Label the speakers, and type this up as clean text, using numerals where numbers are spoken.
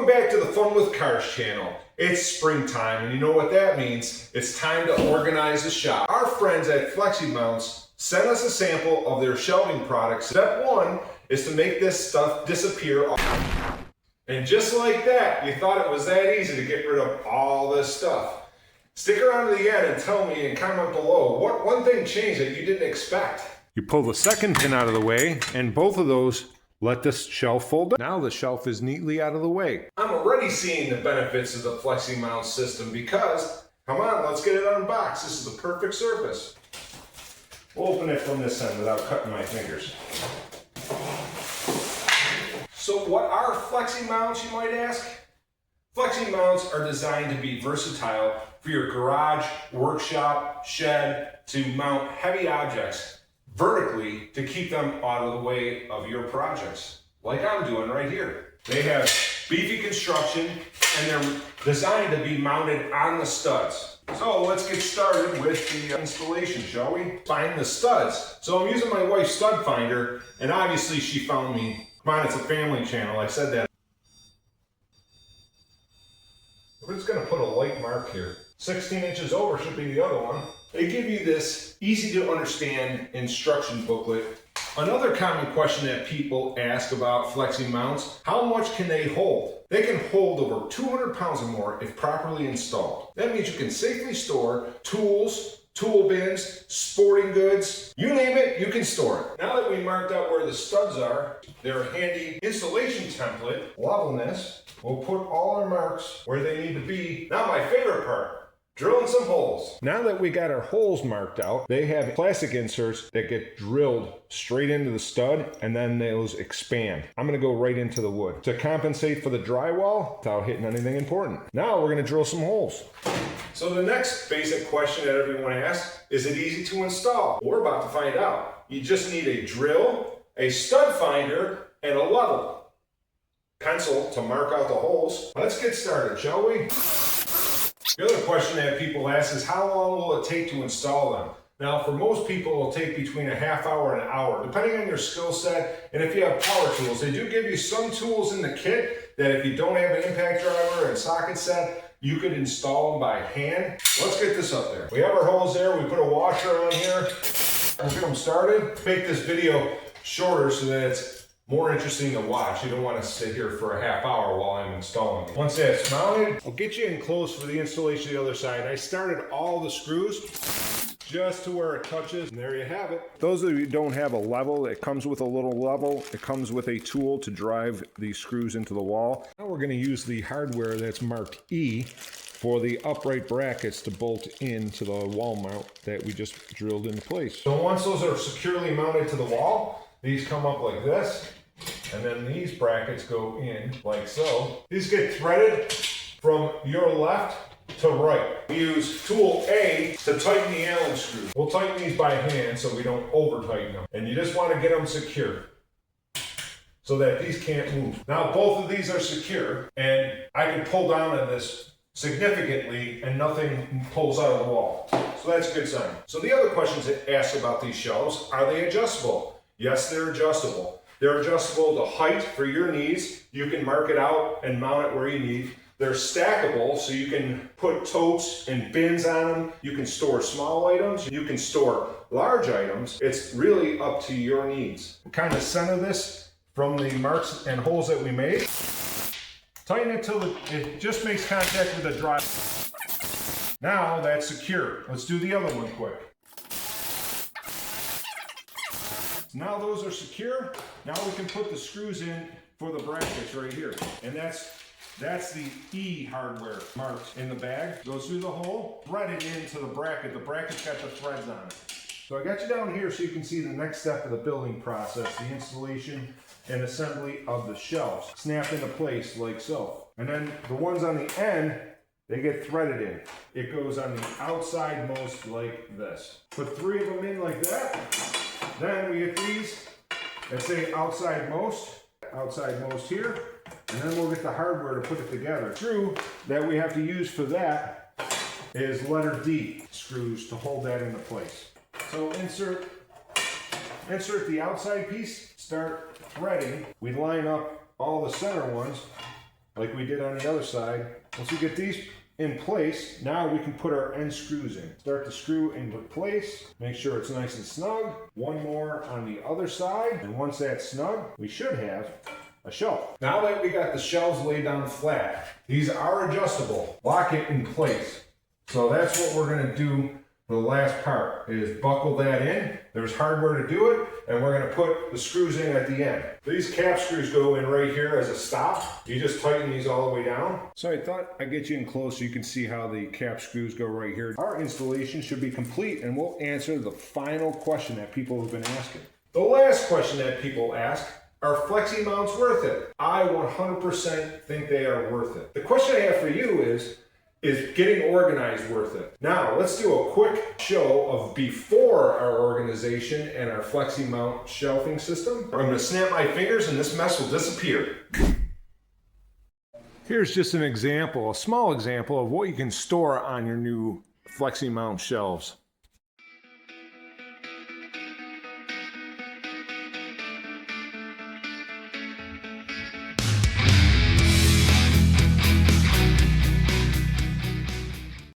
Speaker 1: Welcome back to the Fun with Cars channel. It's springtime, and you know what that means. It's time to organize the shop. Our friends at Fleximounts sent us a sample of their shelving products. Step one is to make this stuff disappear. And just like that, you thought it was that easy to get rid of all this stuff. Stick around to the end and tell me and comment below what one thing changed that you didn't expect.
Speaker 2: You pull the second pin out of the way, and both of those let this shelf fold up. Now the shelf is neatly out of the way.
Speaker 1: I'm already seeing the benefits of the Fleximounts system because, come on, let's get it unboxed. This is the perfect surface. We'll open it from this end without cutting my fingers. So what are Fleximounts, you might ask? Fleximounts are designed to be versatile for your garage, workshop, shed, to mount heavy objects vertically to keep them out of the way of your projects, like I'm doing right here. They have beefy construction and they're designed to be mounted on the studs. So let's get started with the installation, shall we? Find the studs. So I'm using my wife's stud finder, and obviously she found me. Come on, it's a family channel, I said that. We're just gonna put a light mark here. 16 inches over should be the other one. They give you this easy to understand instruction booklet. Another common question that people ask about Fleximounts, how much can they hold? They can hold over 200 pounds or more if properly installed. That means you can safely store tools, tool bins, sporting goods, you name it, you can store it. Now that we marked out where the studs are, their handy installation template, levelness, we'll put all our marks where they need to be. Now my favorite part, drilling some holes.
Speaker 2: Now that we got our holes marked out, they have plastic inserts that get drilled straight into the stud, and then those expand. I'm gonna go right into the wood to compensate for the drywall without hitting anything important. Now we're gonna drill some holes.
Speaker 1: So the next basic question that everyone asks, is it easy to install? We're about to find out. You just need a drill, a stud finder, and a level. Pencil to mark out the holes. Let's get started, shall we? The other question that people ask is how long will it take to install them? Now, for most people, it'll take between a half hour and an hour, depending on your skill set. And if you have power tools, they do give you some tools in the kit that if you don't have an impact driver and socket set, you could install them by hand. Let's get this up there. We have our holes there. We put a washer on here. Let's get them started. Make this video shorter so that it's more interesting to watch. You don't want to sit here for a half hour while I'm installing it. Once that's mounted,
Speaker 2: I'll get you in close for the installation of the other side. I started all the screws just to where it touches, and there you have it. Those of you who don't have a level, it comes with a little level. It comes with a tool to drive the screws into the wall. Now we're going to use the hardware that's marked E for the upright brackets to bolt into the wall mount that we just drilled into place.
Speaker 1: So once those are securely mounted to the wall, these come up like this, and then these brackets go in like so. These get threaded from your left to right. We use tool A to tighten the Allen screws. We'll tighten these by hand so we don't over tighten them. And you just want to get them secure so that these can't move. Now both of these are secure, and I can pull down on this significantly and nothing pulls out of the wall. So that's a good sign. So the other questions that ask about these shelves, are they adjustable? Yes, they're adjustable. They're adjustable to height for your needs. You can mark it out and mount it where you need. They're stackable, so you can put totes and bins on them. You can store small items. You can store large items. It's really up to your needs.
Speaker 2: Kind of center this from the marks and holes that we made. Tighten it till it just makes contact with the drive. Now that's secure. Let's do the other one quick. Now those are secure. Now we can put the screws in for the brackets right here. And that's the E hardware marked in the bag. Goes through the hole, threaded into the bracket. The bracket's got the threads on it. So I got you down here so you can see the next step of the building process, the installation and assembly of the shelves. Snap into place like so. And then the ones on the end, they get threaded in. It goes on the outside most like this. Put 3 of them in like that. Then we get these that say outside most here, and then we'll get the hardware to put it together. Screw that we have to use for that is letter D screws to hold that into place. So insert the outside piece, start threading. We line up all the center ones like we did on the other side. Once we get these in place, now we can put our end screws in. Start the screw into place, make sure it's nice and snug. One more on the other side, and once that's snug, we should have a shelf. Now that we got the shelves laid down flat, these are adjustable. Lock it in place. So that's what we're gonna do for the last part, is buckle that in. There's hardware to do it, and we're gonna put the screws in at the end. These cap screws go in right here as a stop. You just tighten these all the way down. So I thought I'd get you in close so you can see how the cap screws go right here. Our installation should be complete, and we'll answer the final question that people have been asking. The last question that people ask: are Fleximounts worth it? I 100% think they are worth it. The question I have for you is getting organized worth it? Now, let's do a quick show of before our organization and our Fleximount shelving system. I'm gonna snap my fingers and this mess will disappear. Here's just an example, a small example of what you can store on your new Fleximount shelves.